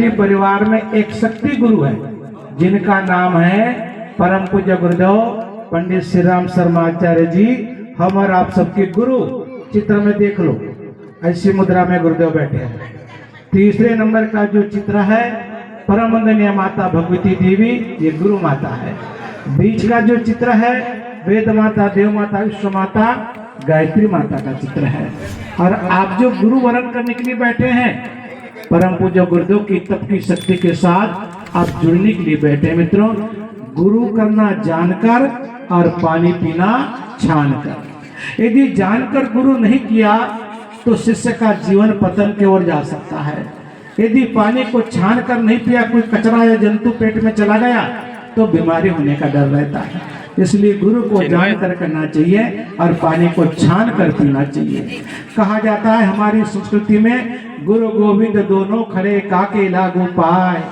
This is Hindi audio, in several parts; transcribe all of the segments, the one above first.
गायत्री परिवार में एक शक्ति गुरु है जिनका नाम है परम पूज्य गुरुदेव पंडित श्री राम शर्मा आचार्य जी, हम और आप सबके गुरु। चित्र में देख लो, ऐसी मुद्रा में गुरुदेव बैठे हैं। तीसरे नंबर का जो चित्र है परम वंदनीय माता भगवती देवी, ये गुरु माता है। बीच का जो चित्र है वेद माता, देव माता, विश्व माता, गायत्री माता का चित्र है। और आप जो गुरु वरण करने के लिए बैठे हैं परम पूज्य गुरुदेव की तप की शक्ति के साथ आप जुड़ने के लिए बैठे हैं। मित्रों, गुरु करना जानकर और पानी पीना छानकर। यदि जानकर गुरु नहीं किया तो शिष्य का जीवन पतन की ओर जा सकता है। यदि पानी को छान कर नहीं पिया, कोई कचरा या जंतु पेट में चला गया तो बीमारी होने का डर रहता है। इसलिए गुरु को जान कर करना चाहिए और पानी को छान कर पीना चाहिए। कहा जाता है हमारी संस्कृति में, गुरु गोविंद दोनों खड़े काके लागू पाए,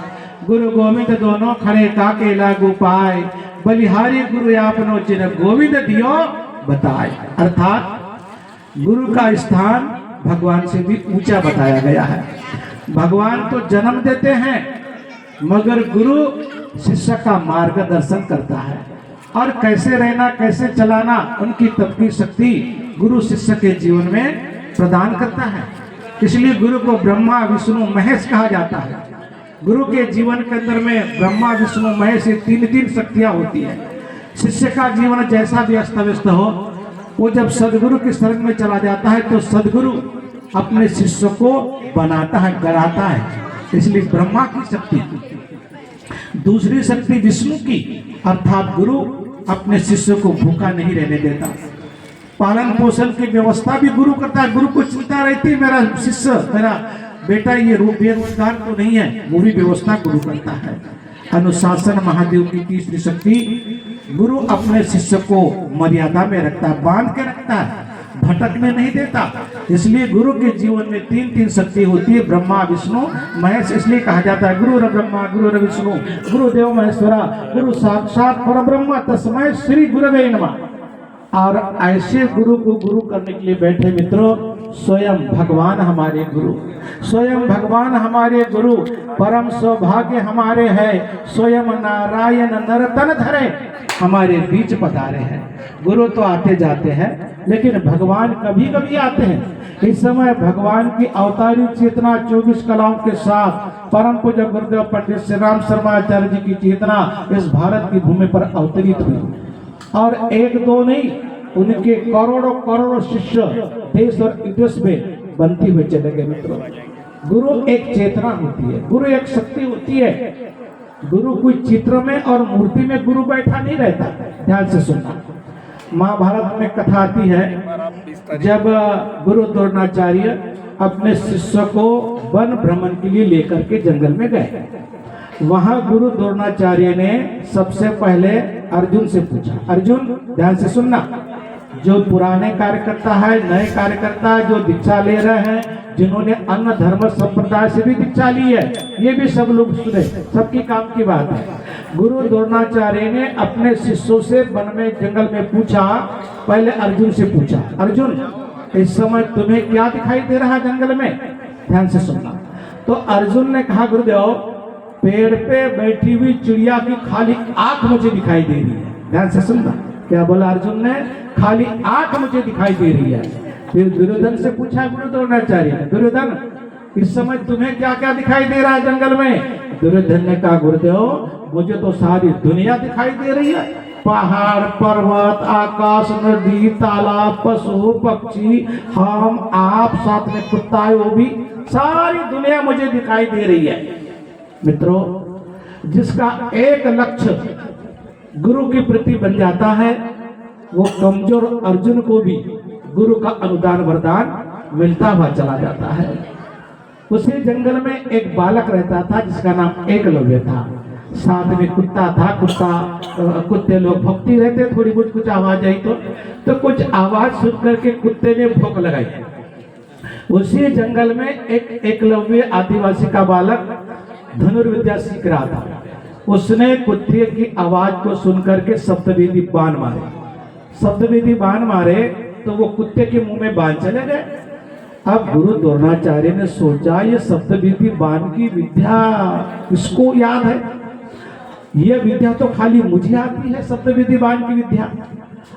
गुरु गोविंद दोनों खड़े काके लागू पाए, बलिहारी गुरु आपनो चिर गोविंद दियो बताए। अर्थात गुरु का स्थान भगवान से भी ऊंचा बताया गया है। भगवान तो जन्म देते हैं मगर गुरु शिष्य का मार्गदर्शन करता है और कैसे रहना, कैसे चलाना, उनकी तप की शक्ति गुरु शिष्य के जीवन में प्रदान करता है। इसलिए गुरु को ब्रह्मा विष्णु महेश कहा जाता है। गुरु के जीवन के अंदर में ब्रह्मा विष्णु महेश ये तीन शक्तियां होती है। शिष्य का जीवन जैसा भी अस्त व्यस्त हो, वो जब सदगुरु की शरण में चला जाता है तो सदगुरु अपने शिष्य को बनाता है, गढ़ाता है। इसलिए ब्रह्मा की शक्ति, दूसरी शक्ति विष्णु की, अर्थात गुरु अपने शिष्य को भूखा नहीं रहने देता। पालन पोषण की व्यवस्था भी गुरु करता है। गुरु को चिंता रहती है मेरा शिष्य, मेरा बेटा ये बेरोजगार तो नहीं है, वो भी व्यवस्था गुरु करता है। अनुशासन महादेव की तीसरी शक्ति, गुरु अपने शिष्य को मर्यादा में रखता है, बांध के रखता है, भटकने नहीं देता। इसलिए गुरु के जीवन में तीन शक्ति होती है, ब्रह्मा विष्णु महेश। इसलिए कहा जाता है गुरु ब्रह्मा गुरु विष्णु गुरुदेव महेश्वरा, गुरु साक्षात परब्रह्म तस्मै श्री गुरवे नमः। और ऐसे गुरु को गुरु करने के लिए बैठे मित्रों, स्वयं भगवान हमारे गुरु, स्वयं भगवान हमारे गुरु, परम सौभाग्य हमारे है। स्वयं नारायण नरतन धरे हमारे बीच पधारे हैं। गुरु तो आते जाते हैं लेकिन भगवान कभी कभी आते हैं। इस समय भगवान की अवतारी चेतना 24 कलाओं के साथ परम पूज्य गुरुदेव पंडित श्री राम शर्मा आचार्य जी की चेतना इस भारत की भूमि पर अवतरित हुई। और एक दो नहीं, उनके करोड़ों करोड़ों शिष्य देश और विदेश में बनती हुए चले गए। मित्रों, गुरु एक चेतना होती है, गुरु एक शक्ति होती है। गुरु कोई चित्र में और मूर्ति में गुरु बैठा नहीं रहता। ध्यान से सुनना, महाभारत में कथा आती है, जब गुरु द्रोणाचार्य अपने शिष्य को वन भ्रमण के लिए लेकर के जंगल में गए। वहां गुरु द्रोणाचार्य ने सबसे पहले अर्जुन से पूछा, अर्जुन ध्यान से सुनना, जो पुराने कार्यकर्ता है, नए कार्यकर्ता जो दीक्षा ले रहे हैं, जिन्होंने अन्य धर्म संप्रदाय से भी दीक्षा ली है, ये भी सब लोग सुने, सबकी काम की बात है। गुरु द्रोणाचार्य ने अपने शिष्यों से वन में जंगल में पूछा, पहले अर्जुन से पूछा, अर्जुन इस समय तुम्हें क्या दिखाई दे रहा है जंगल में? ध्यान से सुनना। तो अर्जुन ने कहा, गुरुदेव पेड़ पे बैठी हुई चिड़िया की खाली आंख मुझे दिखाई दे रही है। ध्यान से सुनना, क्या बोला अर्जुन ने? खाली आंख मुझे दिखाई दे रही है। फिर दुर्योधन से पूछा गुरु द्रोणाचार्य, दुर्योधन इस समय तुम्हें क्या क्या दिखाई दे रहा है जंगल में? दुर्योधन ने कहा, गुरुदेव मुझे तो सारी दुनिया दिखाई दे रही है, पहाड़ पर्वत आकाश नदी तालाब पशु पक्षी हम आप साथ में कुत्ता है वो भी, सारी दुनिया मुझे दिखाई दे रही है। मित्रों, जिसका एक लक्ष्य गुरु के प्रति बन जाता है, वो कमजोर अर्जुन को भी गुरु का अनुदान वरदान मिलता हुआ चला जाता है। उसी जंगल में एक बालक रहता था जिसका नाम एकलव्य था। साथ में कुत्ता था, कुत्ते लोग भौंकती रहते, थोड़ी बहुत कुछ आवाज आई तो कुछ आवाज सुन करके कुत्ते ने भौंक लगाई। उसी जंगल में एक एकलव्य आदिवासी का बालक धनुर्विद्या सीख रहा था। उसने कुत्ते की आवाज को सुनकर के सप्तवेदी बाण मारे। सप्तवेदी बाण मारे तो वो कुत्ते के मुंह में बाण चले गए। अब गुरु द्रोणाचार्य ने सोचा ये सप्तविधि बाण की विद्या किसको याद है? ये विद्या तो खाली मुझे आती है, सप्तविधि बाण की विद्या।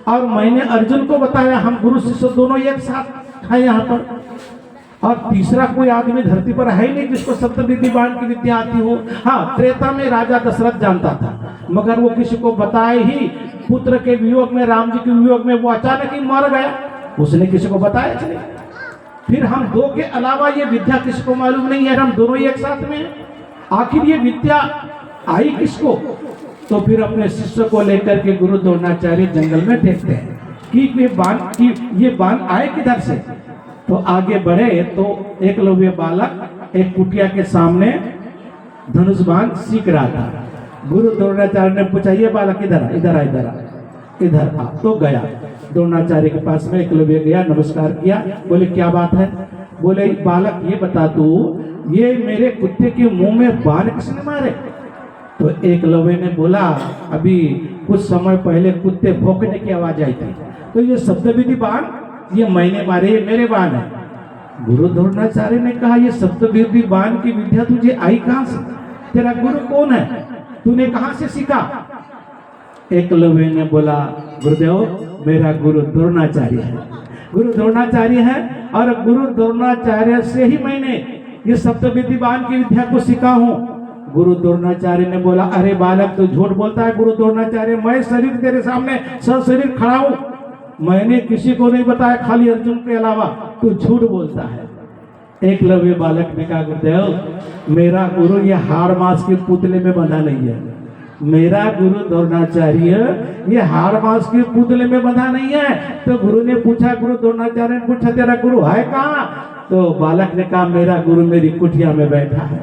और मैंने अर्जुन को बताया, हम गुरु शिष्य दोनों एक साथ हैं यहाँ पर, और तीसरा कोई आदमी धरती पर है नहीं जिसको सप्तविधि बाण की विद्या आती हो। हाँ, त्रेता में राजा दशरथ जानता था, मगर वो किसी को बताए ही, पुत्र के वियोग में, राम जी के वियोग में वो अचानक ही मर गया, उसने किसी को बताया नहीं। फिर हम दो के अलावा ये विद्या किसी को मालूम नहीं है, हम दोनों ही एक साथ में हैं। आखिर ये विद्या आई किसको? तो फिर अपने शिष्य को लेकर के गुरु द्रोणाचार्य जंगल में देखते हैं कि ये बाण आए किधर से। तो आगे बढ़े तो एकलव्य बालक एक कुटिया के सामने धनुष बाण सीख रहा था। गुरु द्रोणाचार्य ने पूछा, ये बालक इधर आ, इधर आ, इधर आ, इधर आ। तो गया द्रोणाचार्य के पास में, एकलव्य गया, नमस्कार किया, बोले क्या बात है? बोले बालक ये बता तू, ये मेरे कुत्ते के मुंह में बाण किसने मारे? तो एकलव्य ने बोला, अभी कुछ समय पहले कुत्ते भौंकने की आवाज आई थी, तो ये सप्तविधि बाण ये मैंने मारे, ये मेरे बाण है। गुरु द्रोणाचार्य ने कहा, ये सप्तविधि बाण की विद्या तुझे आई कहां से? तेरा गुरु कौन है? तूने कहां से सीखा? एकलव्य ने बोला, गुरुदेव मेरा गुरु द्रोणाचार्य है, गुरु द्रोणाचार्य है, और गुरु द्रोणाचार्य से ही मैंने ये सप्तविधि बाण की विद्या को सीखा हूं। गुरु द्रोणाचार्य ने बोला, अरे बालक तू झूठ बोलता है। गुरु द्रोणाचार्य, मैं शरीर तेरे सामने सशरीर खड़ा हूं, मैंने किसी को नहीं बताया खाली अर्जुन के अलावा, तू झूठ बोलता है। एकलव्य बालक ने कहा, गुरुदेव मेरा गुरु ये हाड़ मांस के पुतले में बंधा नहीं है, मेरा गुरु द्रोणाचार्य ये हाड़ मांस के पुतले में बंधा नहीं है। तो गुरु ने पूछा, गुरु द्रोणाचार्य ने पूछा, तेरा गुरु है कहाँ? तो बालक ने कहा, मेरा गुरु मेरी कुटिया में बैठा है,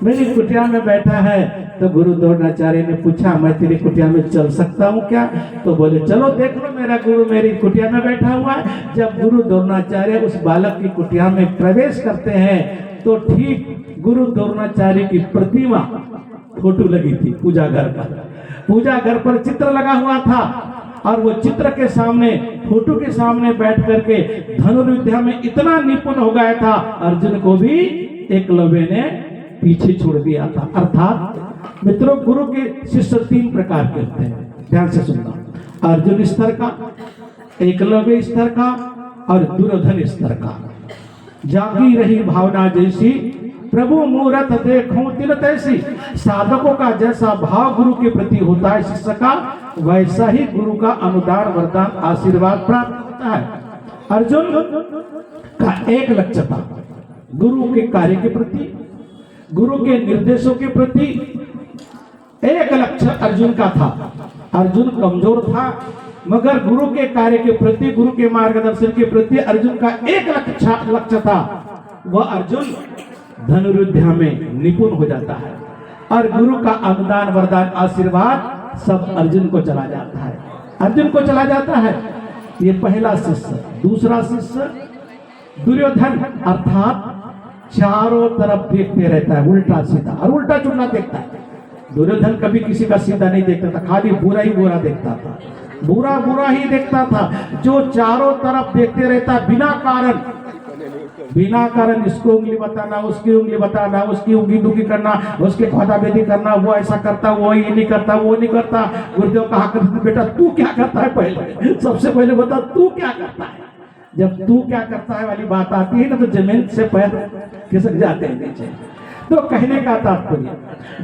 मेरी कुटिया में बैठा है। तो गुरु द्रोणाचार्य ने पूछा, मैं तेरी कुटिया में चल सकता हूँ क्या? तो बोले, चलो देख लो, मेरा गुरु मेरी कुटिया में बैठा हुआ है। जब गुरु द्रोणाचार्य उस बालक की कुटिया में प्रवेश करते हैं तो ठीक गुरु द्रोणाचार्य की प्रतिमा फोटो लगी थी पूजा घर पर, पूजा घर पर चित्र लगा हुआ था, और वो चित्र के सामने, फोटो के सामने बैठ करके धनुर्विद्या में इतना निपुण हो गया था, अर्जुन को भी एकलव्य ने पीछे छोड़ दिया था। अर्थात मित्रों, गुरु के शिष्य तीन प्रकार के होते हैं, ध्यान से सुनना। अर्जुन स्तर का, एकलव्य स्तर का, और दुर्योधन स्तर का। जागी रही भावना जैसी, प्रभु मूरत देखो तिल तैसी। साधकों का जैसा भाव गुरु के प्रति होता है शिष्य का, वैसा ही गुरु का अनुदान, वरदान, आशीर्वाद प्राप्त होता है। अर्जुन का एक लक्ष्य था, गुरु के कार्य के प्रति, गुरु के निर्देशों के प्रति एक लक्ष्य अर्जुन का था। अर्जुन कमजोर था, मगर गुरु के कार्य के प्रति, गुरु के मार्गदर्शन के प्रति अर्जुन का एक लक्ष्य था, वह अर्जुन धनुर्विद्या में निपुण हो जाता है, और गुरु का अनुदान, वरदान, आशीर्वाद सब अर्जुन को चला जाता है, अर्जुन को चला जाता है। ये पहला शिष्य। दूसरा शिष्य दुर्योधन, अर्थात चारों तरफ देखते रहता है, उल्टा सीधा और उल्टा चुनना देखता है। दुर्योधन कभी किसी का सीधा नहीं देखता था, खाली बुरा ही बुरा देखता था, बुरा बुरा ही देखता था। जो चारों तरफ देखते रहता बिना कारण इसको उंगली बताना, उसकी उंगली बताना, उसकी उंगली दुखी करना, उसके खोदाबेदी करना, वो ऐसा करता, वो ये नहीं करता, वो नहीं करता। गुरुदेव कहा करते, बेटा तू क्या करता है, पहले सबसे पहले बता तू क्या करता है। जब तू क्या करता है वाली बात आती है ना, तो जमीन से पैर खिसक जाते हैं नीचे। तो कहने का तात्पर्य,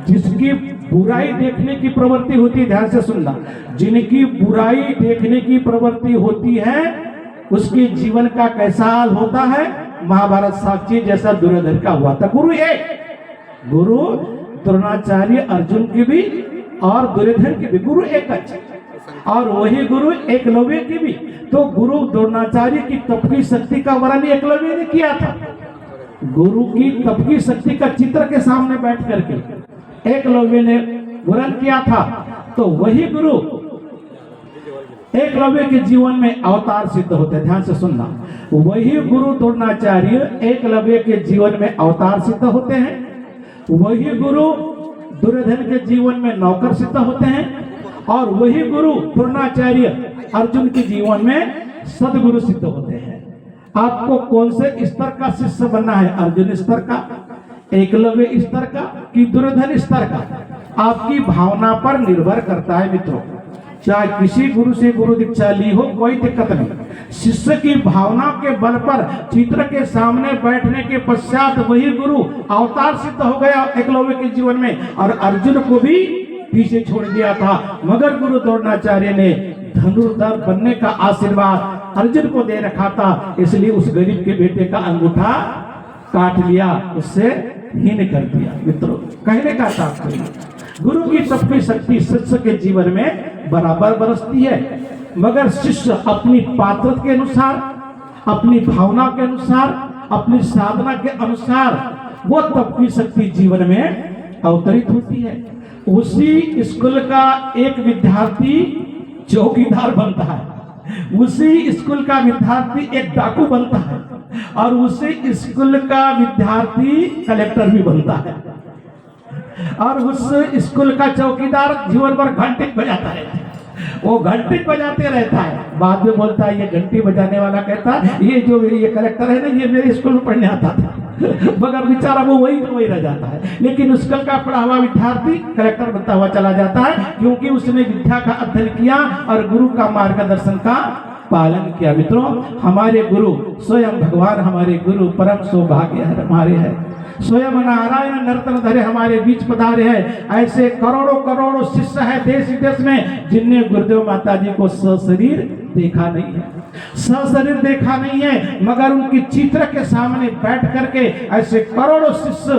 जिसकी बुराई देखने की प्रवृत्ति होती है, ध्यान से सुनना, जिनकी बुराई देखने की प्रवृत्ति होती है उसके जीवन का कैसा हाल होता है, महाभारत साक्षी जैसा दुर्योधन का हुआ था। गुरु द्रोणाचार्य अर्जुन की भी और दुर्योधन की भी गुरु एक अच्छे, और वही गुरु एकलव्य की भी। तो गुरु द्रोणाचार्य की तप की शक्ति का वर्णन एकलव्य ने किया था। गुरु की तप की शक्ति का चित्र के सामने बैठ करके एकलव्य ने वर्णन किया था। तो वही गुरु एकलव्य के जीवन में अवतार सिद्ध होते। ध्यान से सुनना, वही गुरु द्रोणाचार्य एकलव्य के जीवन में अवतार सिद्ध होते हैं, वही गुरु दुर्योधन के जीवन में नौकर सिद्ध होते हैं, और वही गुरु द्रोणाचार्य अर्जुन के जीवन में सदगुरु सिद्ध होते हैं। आपको कौन से स्तर का शिष्य बनना है? अर्जुन स्तर का, एकलव्य स्तर का कि दुर्योधन स्तर का? आपकी भावना पर निर्भर करता है मित्रों। चाहे किसी गुरु से गुरु दीक्षा ली हो, कोई दिक्कत नहीं। शिष्य की भावना के बल पर चित्र के सामने बैठने के पश्चात वही गुरु अवतार सिद्ध हो गया एकलव्य के जीवन में, और अर्जुन को भी पीछे छोड़ दिया था। मगर गुरु द्रोणाचार्य ने धनुर्धर बनने का आशीर्वाद अर्जुन को दे रखा था, इसलिए उस गरीब के बेटे का अंगूठा काट लिया, उससे हीन कर दिया। मित्रों, कहने का तात्पर्य, गुरु की सबकी शक्ति शिष्य के जीवन में बराबर बरसती है, मगर शिष्य अपनी पात्रता के अनुसार, अपनी भावना के अनुसार, अपनी साधना के अनुसार वो तब की शक्ति जीवन में अवतरित होती है। उसी स्कूल का एक विद्यार्थी चौकीदार बनता है, उसी स्कूल का विद्यार्थी एक डाकू बनता है, और उसी स्कूल का विद्यार्थी कलेक्टर भी बनता है, और उस स्कूल का चौकीदार जीवन भर घंटी बजाता रहता है। वो घंटी बजाते रहता है, बाद में बोलता है, ये घंटी बजाने वाला कहता है ये जो ये कलेक्टर है ना, ये मेरे स्कूल में पढ़ने आता था। मगर बेचारा वो वही रह जाता है, लेकिन स्कूल का पढ़ा हुआ विद्यार्थी कलेक्टर बनता हुआ चला जाता है, क्योंकि उसने विद्या का अध्ययन किया और गुरु का मार्गदर्शन का पालन किया। मित्रों, हमारे गुरु स्वयं भगवान, हमारे गुरु परम सौभाग्य हमारे है। स्वयं नारायण नर्तन धरे हमारे बीच पधारे हैं। ऐसे करोड़ों करोड़ों शिष्य है देश विदेश में, जिनने गुरुदेव माता जी को सशरीर देखा नहीं है, सशरीर देखा नहीं है, मगर उनकी चित्र के सामने बैठ करके ऐसे करोड़ों शिष्य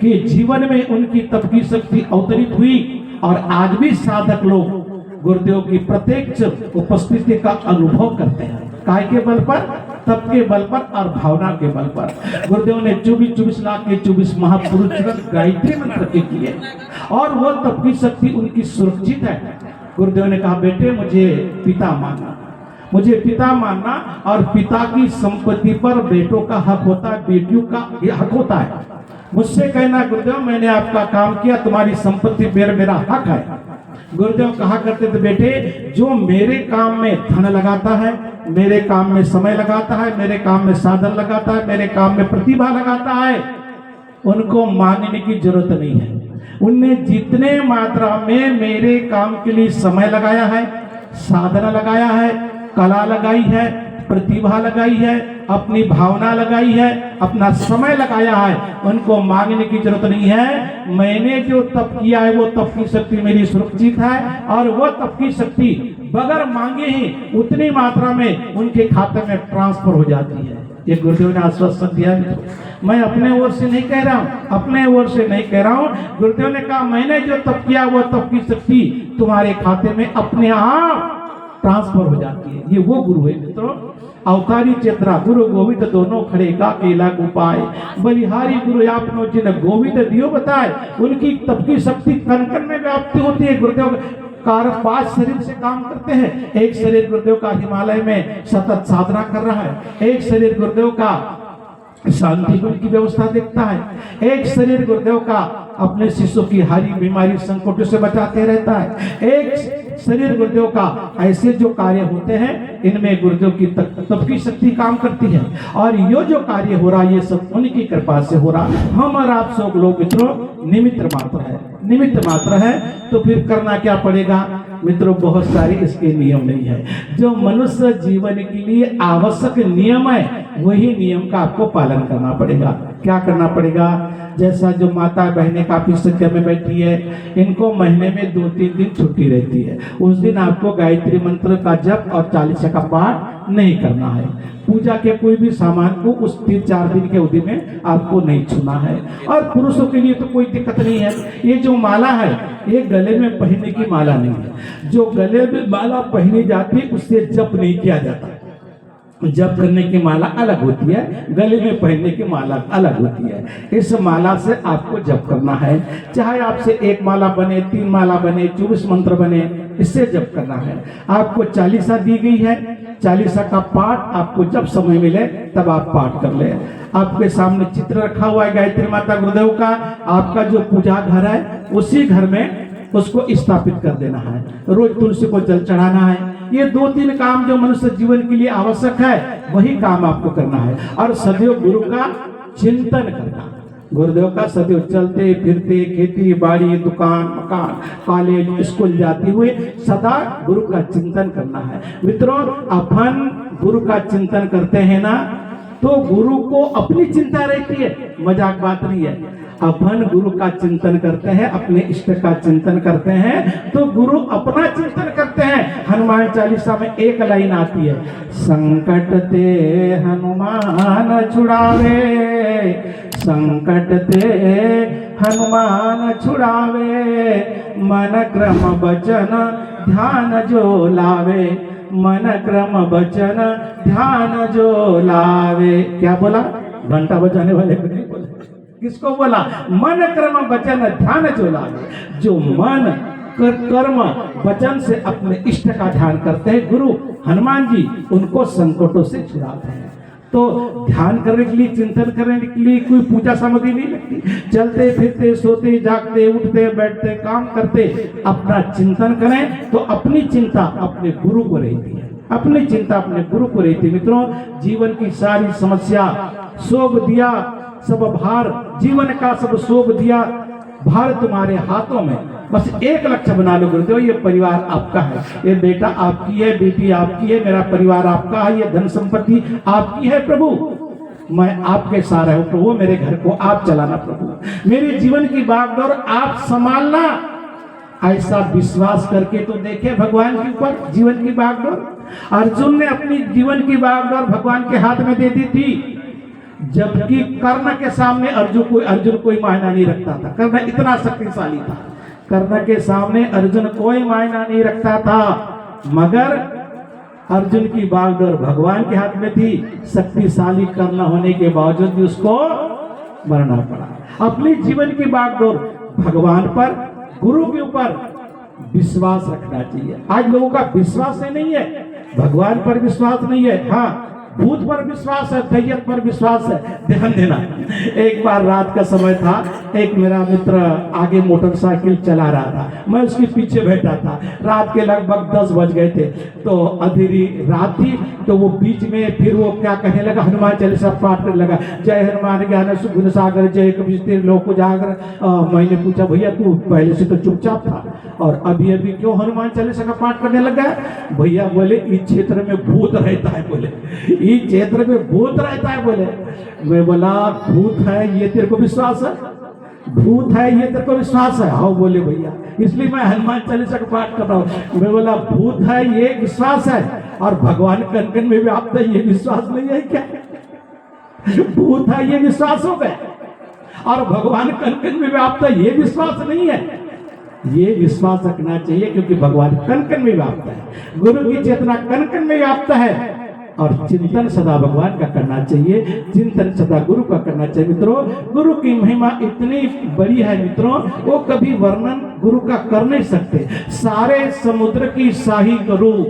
के जीवन में उनकी तप की शक्ति अवतरित हुई। और आज भी साधक लोग गुरुदेव की प्रत्यक्ष उपस्थिति का अनुभव करते हैं। काय के बल पर? तप के बल पर और भावना के बल पर। गुरुदेव ने 24 लाख के 24 महापुरुष गायत्री मंत्र के किए, और वो तप की शक्ति उनकी सुरक्षित है। गुरुदेव ने कहा, बेटे मुझे पिता मानना, मुझे पिता मानना, और पिता की संपत्ति पर बेटों का हक होता है, बेटियों का हक होता है। मुझसे कहना, गुरुदेव मैंने आपका काम किया, तुम्हारी संपत्ति पर मेरा हक है। गुरुदेव कहा करते थे, बेटे जो मेरे काम में धन लगाता है, मेरे काम में समय लगाता है, मेरे काम में साधन लगाता है, मेरे काम में प्रतिभा लगाता है, उनको मानने की जरूरत नहीं है। उनने जितने मात्रा में मेरे काम के लिए समय लगाया है, साधना लगाया है, कला लगाई है, प्रतिभा लगाई है, अपनी भावना लगाई है, अपना समय लगाया है, उनको मांगने की जरूरत नहीं है। मैंने जो तप किया है वो तप की शक्ति मेरी सुरक्षित है, और वो तप की शक्ति बगैर मांगे ही उतनी मात्रा में उनके खाते में ट्रांसफर हो जाती है। ये गुरुदेव ने आश्वासन दिया। मैं अपने ओर से नहीं कह रहा हूँ, अपने ओर से नहीं कह रहा हूँ। गुरुदेव ने कहा, मैंने जो तप किया वो तप की शक्ति तुम्हारे खाते में अपने आप ट्रांसफर हो जाती है। ये वो गुरु है मित्रों। अवतारी चेत्रा गुरु गोविंद दोनों खड़े का केला गुपाए, बलिहारी गुरु आपनो जिन गोविंद दियो बताए। उनकी तप की शक्ति कण कण में व्याप्ति होती है। गुरुदेव कार 5 शरीर से काम करते हैं। एक शरीर गुरुदेव का हिमालय में सतत साधना कर रहा है, एक शरीर गुरुदेव का शांति गुण की व्यवस्था देखता है, एक शरीर गुरुदेव का अपने शिष्यों की हारी बीमारी संकटों से बचाते रहता है, एक शरीर गुरुदेव का ऐसे जो कार्य होते हैं इनमें गुरुदेव की तप की शक्ति काम करती है। और ये जो कार्य हो रहा है ये सब उनकी कृपा से हो रहा है। हम और आप सब लोग मित्रों निमित्त मात्र है, निमित्त मात्र है। तो फिर करना क्या पड़ेगा मित्रों? बहुत सारे इसके नियम नहीं है। जो मनुष्य जीवन के लिए आवश्यक नियम है वही नियम का आपको पालन करना पड़ेगा। क्या करना पड़ेगा? जैसा जो माता बहनें काफी संख्या में बैठी है, इनको महीने में 2-3 दिन छुट्टी रहती है। उस दिन आपको गायत्री मंत्र का जप और 40 का पाठ नहीं करना है। पूजा के कोई भी सामान को उस 3-4 दिन के अवधि में आपको नहीं छूना है। और पुरुषों के लिए तो कोई दिक्कत नहीं है। ये जो माला है ये गले में पहनने की माला नहीं है। जो गले में माला पहनी जाती है उससे जप नहीं किया जाता। जप करने की माला अलग होती है, गले में पहनने की माला अलग होती है। इस माला से आपको जप करना है। चाहे आपसे 1 माला बने, 3 माला बने, 24 मंत्र बने, इससे जप करना है। आपको 40 दी गई है। 40 का पाठ आपको जब समय मिले तब आप पाठ कर ले। आपके सामने चित्र रखा हुआ है गायत्री माता गुरुदेव का। आपका जो पूजा घर है उसी घर में उसको स्थापित कर देना है। रोज तुलसी को जल चढ़ाना है। ये 2-3 काम जो मनुष्य जीवन के लिए आवश्यक है वही काम आपको करना है। और सदैव गुरु का चिंतन करना। गुरुदेव का सदैव चलते फिरते, खेती बाड़ी, दुकान मकान, कॉलेज स्कूल जाते हुए सदा गुरु का चिंतन करना है। मित्रों, अपन गुरु का चिंतन करते हैं ना तो गुरु को अपनी चिंता रहती है, मजाक बात नहीं है। अपन गुरु का चिंतन करते हैं, अपने इष्ट का चिंतन करते हैं तो गुरु अपना चिंतन करते हैं। हनुमान चालीसा में एक लाइन आती है, संकट ते हनुमान छुड़ावे, संकट ते हनुमान छुड़ावे, मन क्रम बचन ध्यान जो लावे, मन क्रम बचन ध्यान जो लावे। क्या बोला? घंटा बजाने वाले को नहीं बोला, किसको बोला? मन कर्म वचन ध्यान जो लावे। जो मन कर्म वचन से अपने इष्ट का ध्यान करते हैं गुरु हनुमान जी, उनको संकटों से छुड़ाते हैं। तो ध्यान करने के लिए, चिंतन करने के लिए कोई पूजा सामग्री नहीं लगती। चलते फिरते, सोते जागते, उठते बैठते, काम करते अपना चिंतन करें तो अपनी चिंता अपने गुरु को रहती है, अपनी चिंता अपने गुरु को रहती है। मित्रों, जीवन की सारी समस्या सौंप दिया, सब भार जीवन का सब सौंप दिया, भार तुम्हारे हाथों में। बस एक लक्ष्य बना लो गुरुदेव, ये परिवार आपका है, ये बेटा आपकी है, बेटी आपकी है, मेरा परिवार आपका है, ये धन संपत्ति आपकी है प्रभु, मैं आपके सहारा हूं प्रभु, मेरे घर को आप चलाना प्रभु, मेरे जीवन की बागडोर आप संभालना। ऐसा विश्वास करके तो देखे भगवान के ऊपर जीवन की बागडोर। अर्जुन ने अपनी जीवन की बागडोर भगवान के हाथ में दे दी थी, जबकि कर्ण के सामने अर्जुन कोई मायना नहीं रखता था। कर्ण इतना शक्तिशाली था, कर्ण के सामने अर्जुन कोई मायना नहीं रखता था, मगर अर्जुन की बागडोर भगवान के हाथ में थी। शक्तिशाली कर्ण होने के बावजूद भी उसको मरना पड़ा। अपनी जीवन की बागडोर भगवान पर, गुरु के ऊपर विश्वास रखना चाहिए। आज लोगों का विश्वास नहीं है, भगवान पर विश्वास नहीं है, हाँ भूत पर विश्वास है, दैयत पर विश्वास है। ध्यान देना, एक बार रात का समय था, एक मेरा मित्र आगे मोटरसाइकिल चला रहा था, मैं उसके पीछे बैठा था। रात के लगभग 10 बज गए थे, तो अंधेरी रात थी, तो वो बीच में फिर वो क्या कहने लगा, हनुमान चालीसा पाठ करने लगा, जय हनुमान ज्ञान सुख सागर जय कबीर लोक उजागर। मैंने पूछा, भैया तू पहले से तो चुपचाप था और अभी अभी क्यों हनुमान चालीसा का पाठ करने लगा? भैया बोले, इस क्षेत्र में भूत रहता है, बोले इस क्षेत्र में भूत रहता है। बोले, मैं बोला भूत है ये तेरे को विश्वास है? भूत है ये तेरे को विश्वास है? हाँ बोले भैया, इसलिए मैं हनुमान चालीसा का पाठ कर रहा हूँ। मैं बोला भूत है ये विश्वास है और भगवान कण कण में व्याप्त है ये विश्वास नहीं है क्या? भूत है ये विश्वास हो गए और भगवान कण कण में व्याप्त है ये विश्वास नहीं है। ये विश्वास रखना चाहिए क्योंकि भगवान कण कण में व्याप्त है, गुरु की चेतना कण कण में व्याप्त है और चिंतन सदा भगवान का करना चाहिए, चिंतन सदा गुरु का करना चाहिए। मित्रों, गुरु की महिमा इतनी बड़ी है मित्रों, वो कभी वर्णन गुरु का कर नहीं सकते। सारे समुद्र की शाही करूं,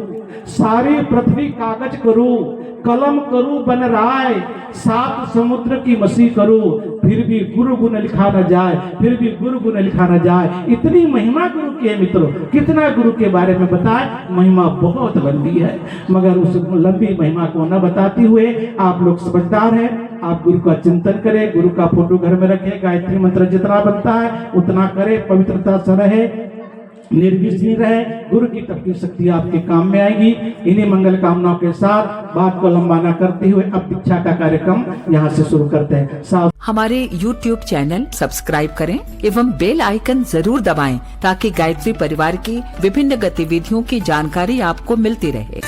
सारी पृथ्वी कागज करूं, कलम करूं बन राय, 7 समुद्र की मसी करूं, फिर भी गुरु गुण लिखा न जाए, फिर भी गुरु गुण लिखा न जाए। इतनी महिमा गुरु की है मित्रों, कितना गुरु के बारे में बताए, महिमा बहुत लंबी है, मगर उस लंबी महिमा को न बताते हुए आप लोग समझदार हैं, आप गुरु का चिंतन करें, गुरु का फोटो घर में रखें, गायत्री मंत्र जितना बनता है उतना करें, पवित्रता से रहे, निर्विघ्न रहे, गुरु की तब की शक्ति आपके काम में आएगी। इन्हीं मंगल कामनाओं के साथ बात को लंबा न करते हुए अब दीक्षा का कार्यक्रम यहाँ से शुरू करते हैं। हमारे YouTube चैनल सब्सक्राइब करें एवं बेल आइकन जरूर दबाएं ताकि गायत्री परिवार की विभिन्न गतिविधियों की जानकारी आपको मिलती रहे।